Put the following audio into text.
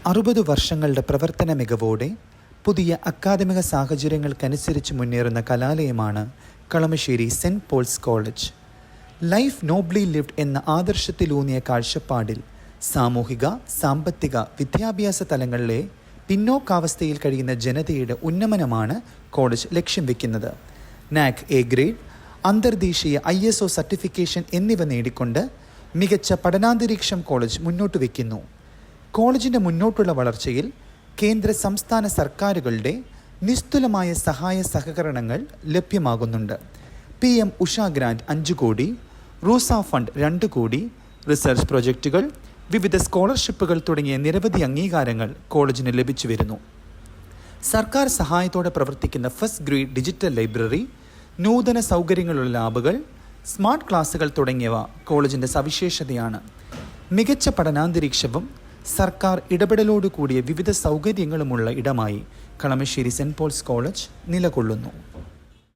60 വർഷങ്ങളുടെ പ്രവർത്തന മികവോടെ പുതിയ അക്കാദമിക സാഹചര്യങ്ങൾക്കനുസരിച്ച് മുന്നേറുന്ന കലാലയമാണ് Kalamassery saint Paul's college. Life nobly lived എന്ന ആദർശത്തിലൂന്നിയ കാഴ്ചപ്പാടിൽ സാമൂഹിക, സാമ്പത്തിക, വിദ്യാഭ്യാസ തലങ്ങളിലെ പിന്നോക്കാവസ്ഥയിൽ കഴിയുന്ന ജനതയുടെ ഉന്നമനമാണ് കോളേജ് ലക്ഷ്യം വയ്ക്കുന്നത്. നാക് എ ഗ്രേഡ്, അന്തർദേശീയ ISO സർട്ടിഫിക്കേഷൻ എന്നിവ നേടിക്കൊണ്ട് മികച്ച പഠനാന്തരീക്ഷം കോളേജ് മുന്നോട്ട് വയ്ക്കുന്നു. കോളേജിൻ്റെ മുന്നോട്ടുള്ള വളർച്ചയിൽ കേന്ദ്ര സംസ്ഥാന സർക്കാരുകളുടെ നിസ്തുലമായ സഹായ സഹകരണങ്ങൾ ലഭ്യമാകുന്നുണ്ട്. PM ഉഷ ഗ്രാൻഡ് 5 കോടി, റൂസ ഫണ്ട് 2 കോടി, റിസർച്ച് പ്രൊജക്റ്റുകൾ, വിവിധ സ്കോളർഷിപ്പുകൾ തുടങ്ങിയ നിരവധി അംഗീകാരങ്ങൾ കോളേജിന് ലഭിച്ചു വരുന്നു. സർക്കാർ സഹായത്തോടെ പ്രവർത്തിക്കുന്ന ഫസ്റ്റ് ഗ്രേഡ് ഡിജിറ്റൽ ലൈബ്രറി, നൂതന സൗകര്യങ്ങളുള്ള ലാബുകൾ, സ്മാർട്ട് ക്ലാസുകൾ തുടങ്ങിയവ കോളേജിൻ്റെ സവിശേഷതയാണ്. മികച്ച പഠനാന്തരീക്ഷവും സർക്കാർ ഇടപെടലോടുകൂടിയ വിവിധ സൗകര്യങ്ങളുമുള്ള ഇടമായി കളമശ്ശേരി സെൻറ്റ് പോൾസ് കോളേജ് നിലകൊള്ളുന്നു.